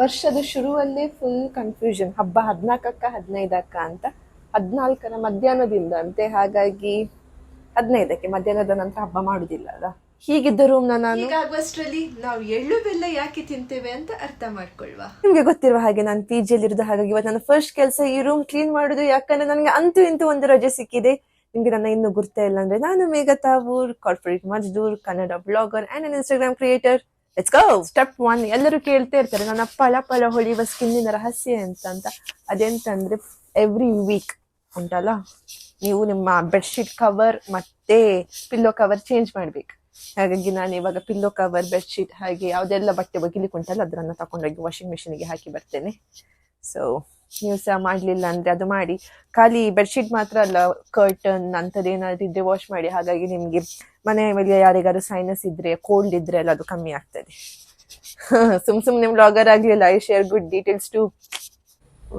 ವರ್ಷದ ಶುರುವಲ್ಲೇ full confusion, ಹಬ್ಬ 14ಕ್ಕ 15ಕ್ಕ ಅಂತ. 14ರ ಮಧ್ಯಾಹ್ನದಿಂದ ಅಂತೆ, ಹಾಗಾಗಿ 15ಕ್ಕೆ ಮಧ್ಯಾಹ್ನದ ನಂತರ ಹಬ್ಬ ಮಾಡುದಿಲ್ಲ ಅಲ್ಲ. ಹೀಗಿದ್ದ ರೂಮ್ನ ನಾನು ಹೀಗಾಗುವಷ್ಟರಲ್ಲಿ ನಾವು ಎಳ್ಳು ಬೆಲ್ಲ ಯಾಕೆ ತಿಂತೇವೆ ಅಂತ ಅರ್ಥ ಮಾಡ್ಕೊಳ್ವ. ನಿಮ್ಗೆ ಗೊತ್ತಿರುವ ಹಾಗೆ ನಾನು PG ಇರೋದು, ಹಾಗಾಗಿ ಇವತ್ತು ನನ್ನ ಫಸ್ಟ್ ಕೆಲಸ ಈ ರೂಮ್ ಕ್ಲೀನ್ ಮಾಡುದು. ಯಾಕಂದ್ರೆ ನನಗೆ ಅಂತೂ ಇಂತೂ ಒಂದು ರಜೆ ಸಿಕ್ಕಿದೆ. ನಿಮ್ಗೆ ನನ್ನ ಇನ್ನೂ ಗುರ್ತ ಇಲ್ಲ ಅಂದ್ರೆ, ನಾನು ಮೇಘ ತಾವೂರ್, ಕಾರ್ಪೊರೇಟ್ ಮಜ್ದೂರ್, Kannada blogger and an Instagram creator. Let's go. Step 1, ಎಲ್ಲರೂ ಕೇಳ್ತಾ ಇರ್ತಾರೆ ನನ್ನ ಪಳ ಪಳ ಹೊಳೆಯುವ ಸ್ಕಿನ್ನಿನ ರಹಸ್ಯ ಅಂತ. ಅದೆಂತಂದ್ರೆ ಎವ್ರಿ ವೀಕ್ ಉಂಟಲ್ಲ, ನೀವು ನಿಮ್ಮ ಬೆಡ್ಶೀಟ್ ಕವರ್ ಮತ್ತೆ ಪಿಲ್ಲೋ ಕವರ್ ಚೇಂಜ್ ಮಾಡ್ಬೇಕು. ಹಾಗಾಗಿ ನಾನು ಇವಾಗ ಪಿಲ್ಲೋ ಕವರ್, ಬೆಡ್ಶೀಟ್ ಹಾಗೆ ಯಾವುದೆಲ್ಲ ಬಟ್ಟೆ ಒಗಿಲಿಕ್ಕೆ ಉಂಟಲ್ಲ ಅದನ್ನ ತಕೊಂಡೋಗಿ ವಾಷಿಂಗ್ ಮಿಷಿನ್ಗೆ ಹಾಕಿ ಬರ್ತೇನೆ. ಸೊ ನೀವು ಸಹ ಮಾಡ್ಲಿಲ್ಲ ಅಂದ್ರೆ ಅದು ಮಾಡಿ. ಖಾಲಿ ಬೆಡ್ಶೀಟ್ ಮಾತ್ರ ಅಲ್ಲ, ಕರ್ಟನ್ ಅಂತದೇನಾದ್ರು ಇದ್ರೆ ವಾಶ್ ಮಾಡಿ. ಹಾಗಾಗಿ ನಿಮ್ಗೆ ಮನೆ ಮೇಲೆ ಯಾರಿಗಾರು ಸೈನಸ್ ಇದ್ರೆ, ಕೋಲ್ಡ್ ಇದ್ರೆ ಎಲ್ಲ ಅದು ಕಮ್ಮಿ ಆಗ್ತದೆ. ಸುಮ್ನೆ ವ್ಲಾಗರ್ ಆಗ್ಲಿಲ್ಲ, I share good details too.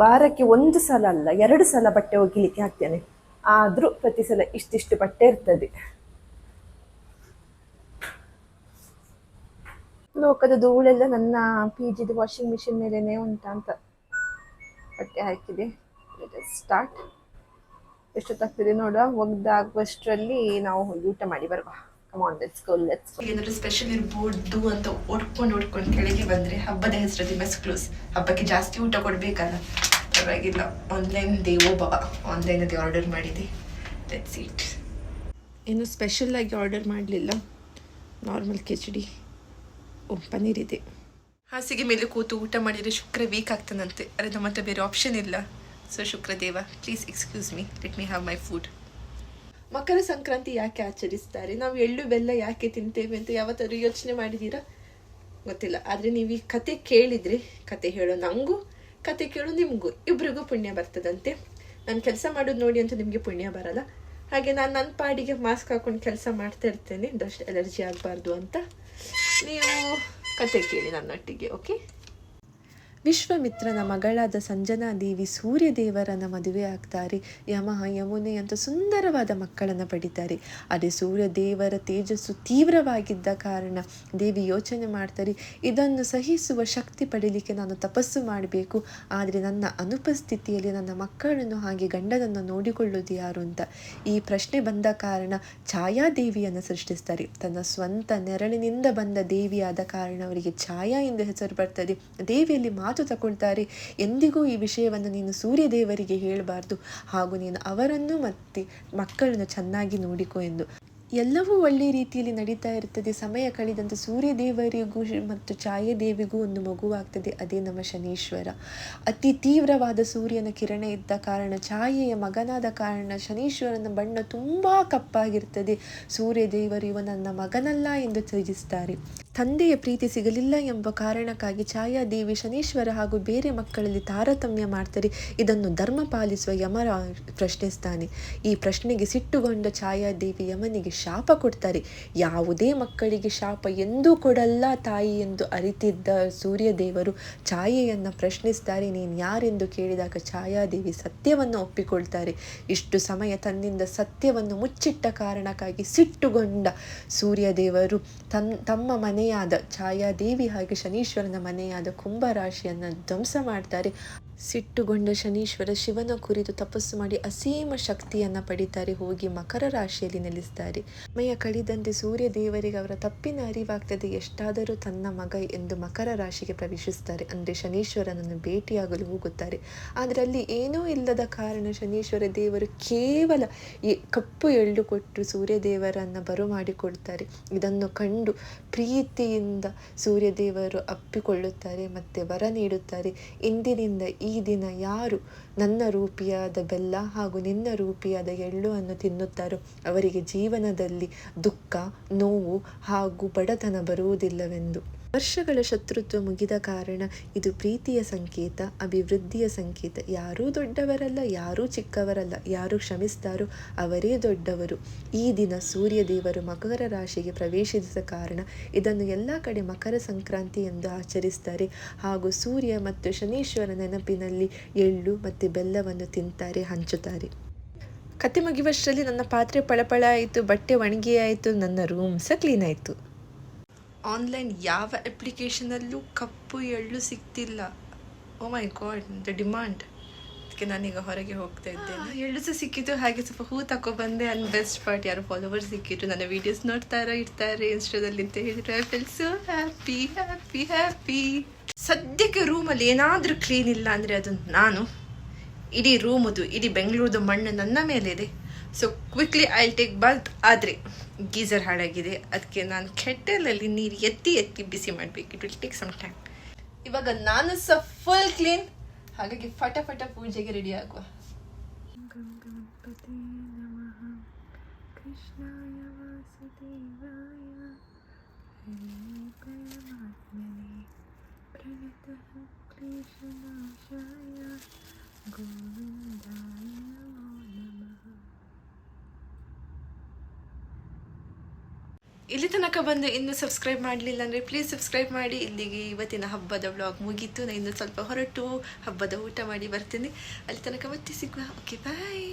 ವಾರಕ್ಕೆ 1 ಸಲ ಅಲ್ಲ 2 ಸಲ ಬಟ್ಟೆ ಒಗಿಲಿಕ್ಕೆ ಹಾಕ್ತೇನೆ. ಆದ್ರೂ ಪ್ರತಿ ಸಲ ಇಷ್ಟಿಷ್ಟು ಬಟ್ಟೆ ಇರ್ತದೆ. ಲೋಕದ ಧೂಳೆಲ್ಲ ನನ್ನ PGದ ವಾಷಿಂಗ್ ಮಿಷಿನ್ ಮೇಲೆನೆ ಉಂಟಂತ ಬಟ್ಟೆ ಹಾಕಿದೆ. ಸ್ಟಾರ್ಟ್. ಎಷ್ಟೊತ್ತಾಗ್ತದೆ ನೋಡುವ. ಒಗ್ದಾಗುವಷ್ಟರಲ್ಲಿ ನಾವು ಊಟ ಮಾಡಿ ಬರುವ. ಕಮಾನ್, ಲೆಟ್ಸ್ ಗೋ. ಏನಾದ್ರು ಸ್ಪೆಷಲ್ ಇರ್ಬೋದು ಅಂತ ಓಡ್ಕೊಂಡು ಕೆಳಗೆ ಬಂದ್ರೆ ಹಬ್ಬದ ಹೆಸರಲ್ಲಿ ಮೆಸ್ ಕ್ಲೋಸ್. ಹಬ್ಬಕ್ಕೆ ಜಾಸ್ತಿ ಊಟ ಕೊಡ್ಬೇಕಲ್ಲ, ಪರವಾಗಿಲ್ಲ. ಆನ್ಲೈನ್ ದೇವೋ ಭವ, ಆನ್ಲೈನಲ್ಲಿ ಆರ್ಡರ್ ಮಾಡಿದೆ. ಲೆಟ್ಸ್ ಈಟ್. ಏನು ಸ್ಪೆಷಲ್ ಆಗಿ ಆರ್ಡರ್ ಮಾಡಲಿಲ್ಲ, ನಾರ್ಮಲ್ ಕಿಚಡಿ. ಪನ್ನೀರ್ ಇದೆ. ಹಾಸಿಗೆ ಮೇಲೆ ಕೂತು ಊಟ ಮಾಡಿದರೆ ಶುಕ್ರ ವೀಕ್ ಆಗ್ತಾನಂತೆ. ಅರೆ ನಮ್ಮ ಹತ್ರ ಬೇರೆ ಆಪ್ಷನ್ ಇಲ್ಲ. So Shukradeva, please excuse me, let me have my food. Makara Sankranti ಯಾಕೆ ಆಚರಿಸ್ತಾರೆ, ನಾವು ಎಳ್ಳು ಬೆಲ್ಲ ಯಾಕೆ ತಿಂತೇವೆ ಅಂತ ಯಾವತ್ತಾದ್ರೂ ಯೋಚನೆ ಮಾಡಿದ್ದೀರಾ? ಗೊತ್ತಿಲ್ಲ. ಆದರೆ ನೀವು ಈ ಕತೆ ಕೇಳಿದರೆ, ಕತೆ ಹೇಳೋ ನನಗೂ, ಕತೆ ಕೇಳೋ ನಿಮಗೂ, ಇಬ್ರಿಗೂ ಪುಣ್ಯ ಬರ್ತದಂತೆ. ನಾನು ಕೆಲಸ ಮಾಡೋದು ನೋಡಿ ಅಂತ ನಿಮಗೆ ಪುಣ್ಯ ಬರಲ್ಲ. ಹಾಗೆ ನಾನು ನನ್ನ ಪಾಡಿಗೆ ಮಾಸ್ಕ್ ಹಾಕೊಂಡು ಕೆಲಸ ಮಾಡ್ತಾ ಇರ್ತೇನೆ, ಡಸ್ಟ್ ಅಲರ್ಜಿ ಆಗಬಾರ್ದು ಅಂತ. ನೀವು ಕತೆ ಕೇಳಿ ನನ್ನೊಟ್ಟಿಗೆ, ಓಕೆ? ವಿಶ್ವಾಮಿತ್ರನ ಮಗಳಾದ ಸಂಜನಾದೇವಿ ಸೂರ್ಯದೇವರನ್ನ ಮದುವೆ ಆಗ್ತಾರೆ. ಯಮ ಯಮುನೆ ಅಂತ ಸುಂದರವಾದ ಮಕ್ಕಳನ್ನು ಪಡಿತಾರೆ. ಅದೇ ಸೂರ್ಯದೇವರ ತೇಜಸ್ಸು ತೀವ್ರವಾಗಿದ್ದ ಕಾರಣ ದೇವಿ ಯೋಚನೆ ಮಾಡ್ತಾರೆ, ಇದನ್ನು ಸಹಿಸುವ ಶಕ್ತಿ ಪಡೀಲಿಕ್ಕೆ ನಾನು ತಪಸ್ಸು ಮಾಡಬೇಕು. ಆದರೆ ನನ್ನ ಅನುಪಸ್ಥಿತಿಯಲ್ಲಿ ನನ್ನ ಮಕ್ಕಳನ್ನು ಹಾಗೆ ಗಂಡನನ್ನು ನೋಡಿಕೊಳ್ಳೋದು ಯಾರು ಅಂತ ಈ ಪ್ರಶ್ನೆ ಬಂದ ಕಾರಣ ಛಾಯಾದೇವಿಯನ್ನು ಸೃಷ್ಟಿಸ್ತಾರೆ. ತನ್ನ ಸ್ವಂತ ನೆರಳಿನಿಂದ ಬಂದ ದೇವಿಯಾದ ಕಾರಣ ಅವರಿಗೆ ಛಾಯಾ ಎಂದು ಹೆಸರು ಬರ್ತದೆ. ದೇವಿಯಲ್ಲಿ ಮಾತು ತಗೊಳ್ತಾರೆ, ಎಂದಿಗೂ ಈ ವಿಷಯವನ್ನು ನೀನು ಸೂರ್ಯದೇವರಿಗೆ ಹೇಳಬಾರ್ದು, ಹಾಗೂ ನೀನು ಅವರನ್ನು ಮತ್ತೆ ಮಕ್ಕಳನ್ನು ಚೆನ್ನಾಗಿ ನೋಡಿಕೊ ಎಂದು. ಎಲ್ಲವೂ ಒಳ್ಳೆಯ ರೀತಿಯಲ್ಲಿ ನಡೀತಾ ಇರ್ತದೆ. ಸಮಯ ಕಳೆದಂತೆ ಸೂರ್ಯದೇವರಿಗೂ ಮತ್ತು ಛಾಯಾದೇವಿಗೂ ಒಂದು ಮಗುವಾಗ್ತದೆ, ಅದೇ ನಮ್ಮ ಶನೀಶ್ವರ. ಅತಿ ತೀವ್ರವಾದ ಸೂರ್ಯನ ಕಿರಣ ಇದ್ದ ಕಾರಣ, ಛಾಯೆಯ ಮಗನಾದ ಕಾರಣ ಶನೀಶ್ವರನ ಬಣ್ಣ ತುಂಬ ಕಪ್ಪಾಗಿರ್ತದೆ. ಸೂರ್ಯದೇವರು ಇವನನ್ನ ಮಗನಲ್ಲ ಎಂದು ತ್ಯಜಿಸ್ತಾರೆ. ತಂದೆಯ ಪ್ರೀತಿ ಸಿಗಲಿಲ್ಲ ಎಂಬ ಕಾರಣಕ್ಕಾಗಿ ಛಾಯಾದೇವಿ ಶನೀಶ್ವರ ಹಾಗೂ ಬೇರೆ ಮಕ್ಕಳಲ್ಲಿ ತಾರತಮ್ಯ ಮಾಡ್ತಾರೆ. ಇದನ್ನು ಧರ್ಮ ಪಾಲಿಸುವ ಯಮರ ಪ್ರಶ್ನಿಸ್ತಾನೆ. ಈ ಪ್ರಶ್ನೆಗೆ ಸಿಟ್ಟುಗೊಂಡ ಛಾಯಾದೇವಿ ಯಮನಿಗೆ ಶಾಪ ಕೊಡ್ತಾರೆ. ಯಾವುದೇ ಮಕ್ಕಳಿಗೆ ಶಾಪ ಎಂದೂ ಕೊಡಲ್ಲ ತಾಯಿ ಎಂದು ಅರಿತಿದ್ದ ಸೂರ್ಯದೇವರು ಛಾಯೆಯನ್ನು ಪ್ರಶ್ನಿಸ್ತಾರೆ. ನೀನು ಯಾರೆಂದು ಕೇಳಿದಾಗ ಛಾಯಾದೇವಿ ಸತ್ಯವನ್ನು ಒಪ್ಪಿಕೊಳ್ತಾರೆ. ಇಷ್ಟು ಸಮಯ ತನ್ನಿಂದ ಸತ್ಯವನ್ನು ಮುಚ್ಚಿಟ್ಟ ಕಾರಣಕ್ಕಾಗಿ ಸಿಟ್ಟುಗೊಂಡ ಸೂರ್ಯದೇವರು ತಮ್ಮ ಮನೆಯಾದ ಛಾಯಾದೇವಿ ಹಾಗೆ ಶನೀಶ್ವರನ ಮನೆಯಾದ ಕುಂಭರಾಶಿಯನ್ನು ಧ್ವಂಸ ಮಾಡ್ತಾರೆ. ಸಿಟ್ಟುಗೊಂಡ ಶನೀಶ್ವರ ಶಿವನ ಕುರಿತು ತಪಸ್ಸು ಮಾಡಿ ಅಸೀಮ ಶಕ್ತಿಯನ್ನು ಪಡಿತಾರೆ. ಹೋಗಿ ಮಕರ ರಾಶಿಯಲ್ಲಿ ನೆಲೆಸ್ತಾರೆ. ಸಮಯ ಕಳೆದಂತೆ ಸೂರ್ಯ ದೇವರಿಗೆ ಅವರ ತಪ್ಪಿನ ಅರಿವಾಗ್ತದೆ. ಎಷ್ಟಾದರೂ ತನ್ನ ಮಗ ಎಂದು ಮಕರ ರಾಶಿಗೆ ಪ್ರವೇಶಿಸ್ತಾರೆ. ಅಂದರೆ ಶನೀಶ್ವರನನ್ನು ಭೇಟಿಯಾಗಲು ಹೋಗುತ್ತಾರೆ. ಆದರೆ ಅಲ್ಲಿ ಏನೂ ಇಲ್ಲದ ಕಾರಣ ಶನೀಶ್ವರ ದೇವರು ಕೇವಲ ಈ ಕಪ್ಪು ಎಳ್ಳು ಕೊಟ್ಟು ಸೂರ್ಯದೇವರನ್ನು ಬರಮಾಡಿಕೊಳ್ತಾರೆ. ಇದನ್ನು ಕಂಡು ಪ್ರೀತಿಯಿಂದ ಸೂರ್ಯದೇವರು ಅಪ್ಪಿಕೊಳ್ಳುತ್ತಾರೆ ಮತ್ತು ವರ ನೀಡುತ್ತಾರೆ. ಇಂದಿನಿಂದ ಈ ದಿನ ಯಾರು ನನ್ನ ರೂಪಿಯಾದ ಬೆಲ್ಲ ಹಾಗೂ ನಿನ್ನ ರೂಪಿಯಾದ ಎಳ್ಳುವನ್ನು ತಿನ್ನುತ್ತಾರೋ ಅವರಿಗೆ ಜೀವನದಲ್ಲಿ ದುಃಖ, ನೋವು ಹಾಗೂ ಬಡತನ ಬರುವುದಿಲ್ಲವೆಂದು. ವರ್ಷಗಳ ಶತ್ರುತ್ವ ಮುಗಿದ ಕಾರಣ ಇದು ಪ್ರೀತಿಯ ಸಂಕೇತ, ಅಭಿವೃದ್ಧಿಯ ಸಂಕೇತ. ಯಾರೂ ದೊಡ್ಡವರಲ್ಲ, ಯಾರೂ ಚಿಕ್ಕವರಲ್ಲ. ಯಾರು ಕ್ಷಮಿಸ್ತಾರೋ ಅವರೇ ದೊಡ್ಡವರು. ಈ ದಿನ ಸೂರ್ಯದೇವರು ಮಕರ ರಾಶಿಗೆ ಪ್ರವೇಶಿಸಿದ ಕಾರಣ ಇದನ್ನು ಎಲ್ಲ ಕಡೆ ಮಕರ ಸಂಕ್ರಾಂತಿ ಎಂದು ಆಚರಿಸ್ತಾರೆ. ಹಾಗೂ ಸೂರ್ಯ ಮತ್ತು ಶನೀಶ್ವರ ನೆನಪಿನಲ್ಲಿ ಎಳ್ಳು ಮತ್ತು ಬೆಲ್ಲವನ್ನು ತಿಂತಾರೆ, ಹಂಚುತ್ತಾರೆ. ಕತೆ ಮುಗಿಯುವಷ್ಟರಲ್ಲಿ ನನ್ನ ಪಾತ್ರೆ ಪಳಪಳ ಆಯಿತು, ಬಟ್ಟೆ ಒಣಗಿ ಆಯಿತು, ನನ್ನ ರೂಮ್ ಸಹ ಕ್ಲೀನ್ ಆಯಿತು. ಆನ್ಲೈನ್ ಯಾವ ಅಪ್ಲಿಕೇಶನಲ್ಲೂ ಕಪ್ಪು ಎಳ್ಳು ಸಿಗ್ತಿಲ್ಲ. ಓ ಮೈ ಗಾಡ್, ದ ಡಿಮಾಂಡ್. ಅದಕ್ಕೆ ನಾನೀಗ ಹೊರಗೆ ಹೋಗ್ತಾ ಇದ್ದೇನೆ. ಎಳ್ಳು ಸಹ ಸಿಕ್ಕಿತು, ಹಾಗೆ ಸ್ವಲ್ಪ ಹೂ ತಗೊಬಂದೆ. ಅಂಡ್ ಬೆಸ್ಟ್ ಪಾರ್ಟ್, ಯಾರು ಫಾಲೋವರ್ಸ್ ಸಿಕ್ಕಿತ್ತು, ನನ್ನ ವೀಡಿಯೋಸ್ ಇರ್ತಾರೆ ಇನ್ಸ್ಟಾದಲ್ಲಿ ಅಂತ ಹೇಳಿದ್ರು. I feel so happy happy happy. ಸದ್ಯಕ್ಕೆ ರೂಮಲ್ಲಿ ಏನಾದರೂ ಕ್ಲೀನ್ ಇಲ್ಲ ಅಂದರೆ ಅದು ನಾನು. ಇಡೀ ರೂಮದು, ಇಡೀ ಬೆಂಗಳೂರದು ಮಣ್ಣು ನನ್ನ ಮೇಲೆ ಇದೆ. So quickly I take Baat. ಆದರೆ ಗೀಸರ್ ಹಾಳಾಗಿದೆ, ಅದಕ್ಕೆ ನಾನು ಕೆಟಲಲ್ಲಿ ನೀರು ಎತ್ತಿ ಬಿಸಿ ಮಾಡಬೇಕು. It will take some time. ಇವಾಗ ನಾನು ಸಹ ಫುಲ್ ಕ್ಲೀನ್, ಹಾಗಾಗಿ ಫಟ ಪೂಜೆಗೆ ರೆಡಿ ಆಗುವ. ಇಲ್ಲಿ ತನಕ ಬಂದು ಇನ್ನೂ ಸಬ್ಸ್ಕ್ರೈಬ್ ಮಾಡಲಿಲ್ಲ ಅಂದರೆ ಪ್ಲೀಸ್ ಸಬ್ಸ್ಕ್ರೈಬ್ ಮಾಡಿ. ಇಲ್ಲಿಗೆ ಇವತ್ತಿನ ಹಬ್ಬದ ವ್ಲಾಗ್ ಮುಗೀತು. ನಾನು ಇನ್ನೂ ಸ್ವಲ್ಪ ಹೊರಟು ಹಬ್ಬದ ಊಟ ಮಾಡಿ ಬರ್ತೀನಿ. ಅಲ್ಲಿ ತನಕ ಮತ್ತೆ ಸಿಗುವ. ಓಕೆ, ಬಾಯ್.